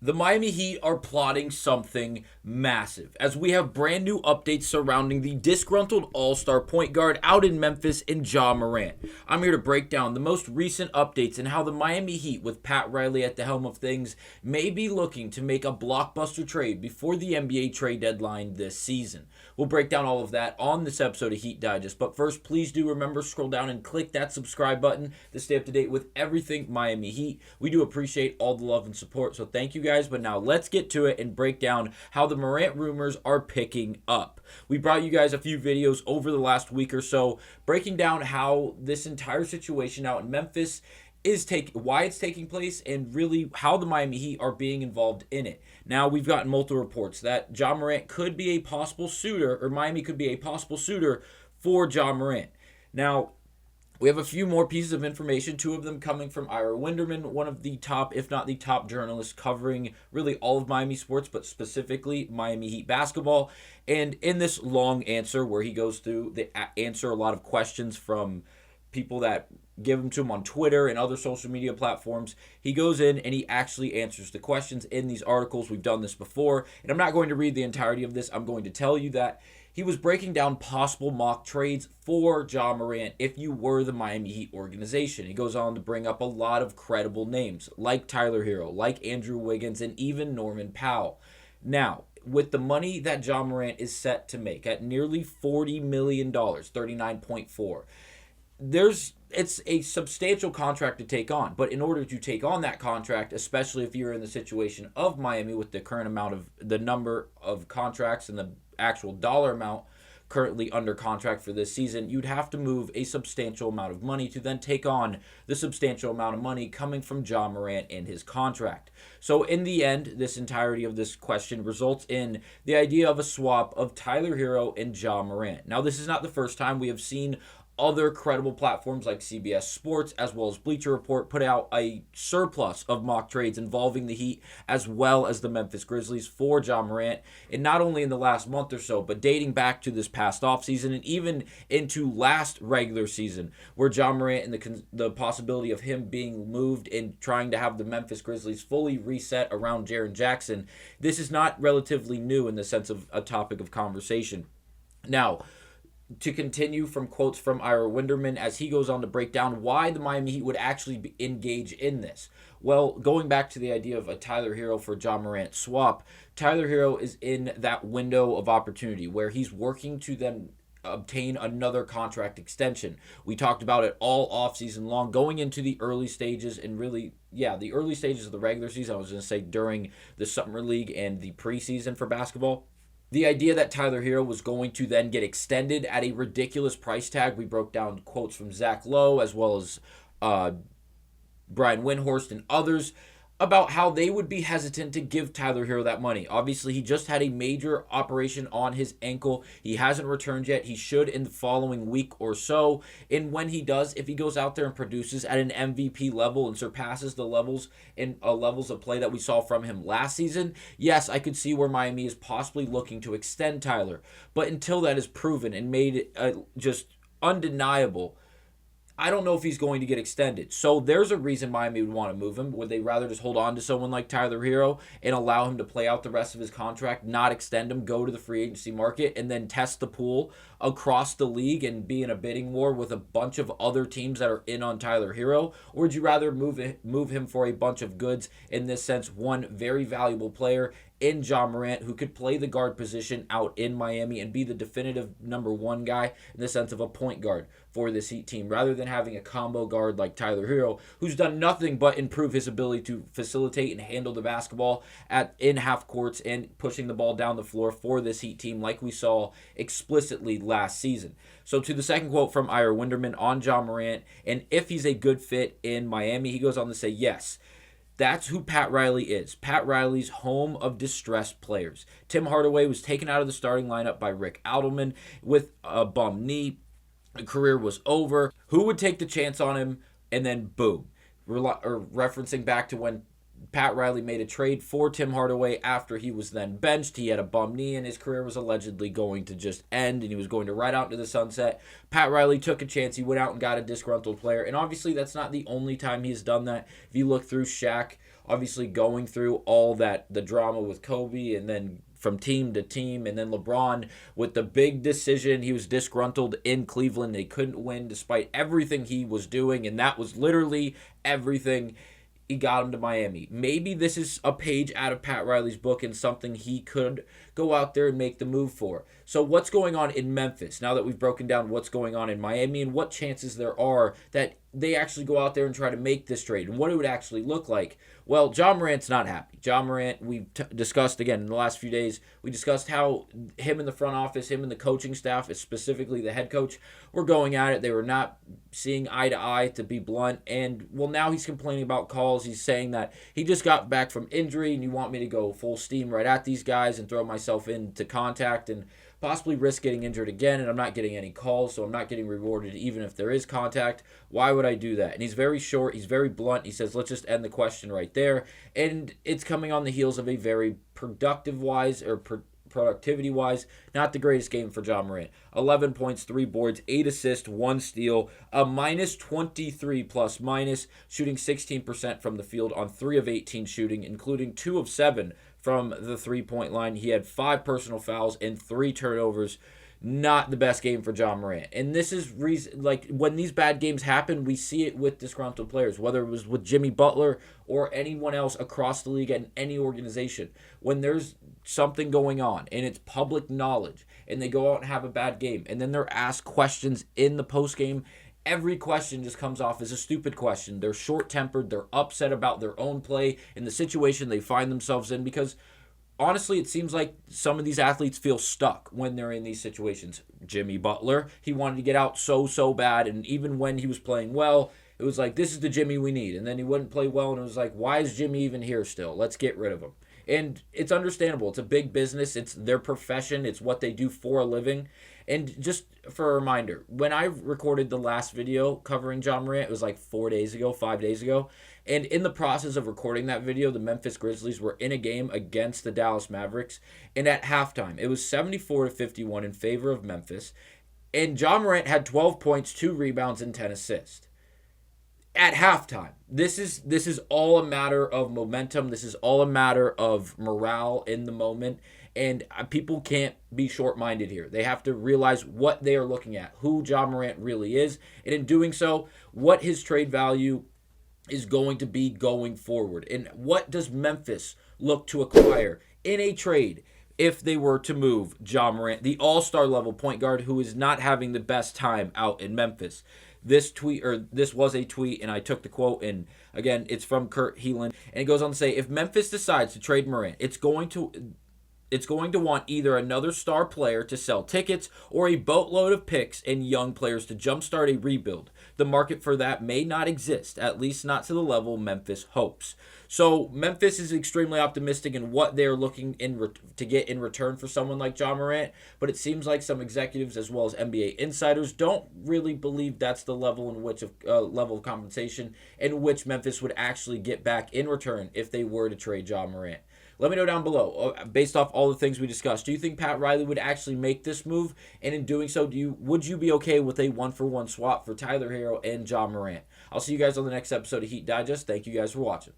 The Miami Heat are plotting something massive as we have brand new updates surrounding the disgruntled all-star point guard out in Memphis in Ja Morant. I'm here to break down the most recent updates and how the Miami Heat, with Pat Riley at the helm of things, may be looking to make a blockbuster trade before the NBA trade deadline this season. We'll break down all of that on this episode of Heat Digest, but first, please do remember, scroll down and click that subscribe button to stay up to date with everything Miami Heat. We do appreciate all the love and support, so thank you guys, but now let's get to it and break down how the Morant rumors are picking up. We brought you guys a few videos over the last week or so breaking down how this entire situation out in Memphis why it's taking place, and really how the Miami Heat are being involved in it. Now, we've gotten multiple reports that Ja Morant could be a possible suitor, or Miami could be a possible suitor for Ja Morant. Now, we have a few more pieces of information, two of them coming from Ira Winderman, one of the top, if not the top journalists covering really all of Miami sports, but specifically Miami Heat basketball. And in this long answer where he goes through, they answer a lot of questions from people that give them to him on Twitter and other social media platforms. He goes in and he actually answers the questions in these articles. We've done this before, and I'm not going to read the entirety of this. I'm going to tell you that he was breaking down possible mock trades for Ja Morant if you were the Miami Heat organization. He goes on to bring up a lot of credible names like Tyler Hero, like Andrew Wiggins, and even Norman Powell. Now, with the money that Ja Morant is set to make at nearly $40 million, 39.4, it's a substantial contract to take on. But in order to take on that contract, especially if you're in the situation of Miami with the current amount of the number of contracts and the actual dollar amount currently under contract for this season, you'd have to move a substantial amount of money to then take on the substantial amount of money coming from Ja Morant and his contract. So in the end, this entirety of this question results in the idea of a swap of Tyler Hero and Ja Morant. Now, this is not the first time we have seen other credible platforms like CBS Sports as well as Bleacher Report put out a surplus of mock trades involving the Heat as well as the Memphis Grizzlies for Ja Morant, and not only in the last month or so, but dating back to this past offseason and even into last regular season, where Ja Morant and the possibility of him being moved and trying to have the Memphis Grizzlies fully reset around Jaren Jackson. This is not relatively new in the sense of a topic of conversation. Now, to continue from quotes from Ira Winderman as he goes on to break down why the Miami Heat would actually engage in this. Well, going back to the idea of a Tyler Hero for Ja Morant swap, Tyler Hero is in that window of opportunity where he's working to then obtain another contract extension. We talked about it all offseason long, going into the early stages and really, the early stages of the regular season. I was going to say during the Summer League and the preseason for basketball. The idea that Tyler Hero was going to then get extended at a ridiculous price tag. We broke down quotes from Zach Lowe as well as Brian Windhorst and others about how they would be hesitant to give Tyler Hero that money. Obviously, he just had a major operation on his ankle. He hasn't returned yet. He should in the following week or so. And when he does, if he goes out there and produces at an MVP level and surpasses the levels of play that we saw from him last season, yes, I could see where Miami is possibly looking to extend Tyler. But until that is proven and made just undeniable, I don't know if he's going to get extended. So there's a reason Miami would want to move him. Would they rather just hold on to someone like Tyler Hero and allow him to play out the rest of his contract, not extend him, go to the free agency market, and then test the pool across the league and be in a bidding war with a bunch of other teams that are in on Tyler Hero? Or would you rather move him for a bunch of goods, in this sense, one very valuable player in Ja Morant who could play the guard position out in Miami and be the definitive number one guy in the sense of a point guard for this Heat team, rather than having a combo guard like Tyler Hero, who's done nothing but improve his ability to facilitate and handle the basketball in half courts and pushing the ball down the floor for this Heat team like we saw explicitly last season. So to the second quote from Ira Winderman on Ja Morant, and if he's a good fit in Miami, he goes on to say, yes, that's who Pat Riley is. Pat Riley's home of distressed players. Tim Hardaway was taken out of the starting lineup by Rick Adelman with a bum knee. The career was over. Who would take the chance on him? And then boom. Referencing back to when Pat Riley made a trade for Tim Hardaway after he was then benched. He had a bum knee and his career was allegedly going to just end and he was going to ride out into the sunset. Pat Riley took a chance. He went out and got a disgruntled player. And obviously that's not the only time he's done that. If you look through Shaq obviously going through all that, the drama with Kobe, and then from team to team, and then LeBron with the big decision. He was disgruntled in Cleveland. They couldn't win despite everything he was doing, and that was literally everything. He got him to Miami. Maybe this is a page out of Pat Riley's book and something he could go out there and make the move for. So what's going on in Memphis now that we've broken down what's going on in Miami and what chances there are that they actually go out there and try to make this trade and what it would actually look like? Well, Ja Morant's not happy. Ja Morant, we've discussed again in the last few days, we discussed how him in the front office, him and the coaching staff, specifically the head coach, were going at it. They were not seeing eye to eye, to be blunt. And, well, now he's complaining about calls. He's saying that he just got back from injury and you want me to go full steam right at these guys and throw myself into contact and possibly risk getting injured again, and I'm not getting any calls, so I'm not getting rewarded even if there is contact. Why would I do that? And he's very short, he's very blunt. He says, let's just end the question right there. And it's coming on the heels of a very productivity-wise, not the greatest game for Ja Morant. 11 points, 3 boards, 8 assists, 1 steal, a minus 23 plus minus, shooting 16% from the field on 3 of 18 shooting, including 2 of 7 from the three-point line. He had 5 personal fouls and 3 turnovers. Not the best game for Ja Morant. And this is like when these bad games happen, we see it with disgruntled players, whether it was with Jimmy Butler or anyone else across the league in any organization. When there's something going on and it's public knowledge and they go out and have a bad game and then they're asked questions in the postgame, every question just comes off as a stupid question. They're short-tempered. They're upset about their own play and the situation they find themselves in because honestly, it seems like some of these athletes feel stuck when they're in these situations. Jimmy Butler, he wanted to get out so bad, and even when he was playing well, it was like, this is the Jimmy we need. And then he wouldn't play well, and it was like, why is Jimmy even here still? Let's get rid of him. And it's understandable. It's a big business. It's their profession. It's what they do for a living. And just for a reminder, when I recorded the last video covering Ja Morant, it was like 5 days ago. And in the process of recording that video, the Memphis Grizzlies were in a game against the Dallas Mavericks. And at halftime, it was 74-51 in favor of Memphis. And Ja Morant had 12 points, 2 rebounds, and 10 assists. At halftime, this is all a matter of momentum. This is all a matter of morale in the moment. And people can't be short-minded here. They have to realize what they are looking at, who Ja Morant really is, and in doing so, what his trade value is going to be going forward. And what does Memphis look to acquire in a trade if they were to move Ja Morant, the all-star level point guard who is not having the best time out in Memphis? This was a tweet, and I took the quote, and again, it's from Kurt Heelan, and it goes on to say, if Memphis decides to trade Morant, it's going to want either another star player to sell tickets or a boatload of picks and young players to jumpstart a rebuild. The market for that may not exist, at least not to the level Memphis hopes. So Memphis is extremely optimistic in what they're looking to get in return for someone like Ja Morant, but it seems like some executives as well as NBA insiders don't really believe that's the level of compensation in which Memphis would actually get back in return if they were to trade Ja Morant. Let me know down below, based off all the things we discussed, do you think Pat Riley would actually make this move? And in doing so, would you be okay with a 1-for-1 swap for Tyler Herro and Ja Morant? I'll see you guys on the next episode of Heat Digest. Thank you guys for watching.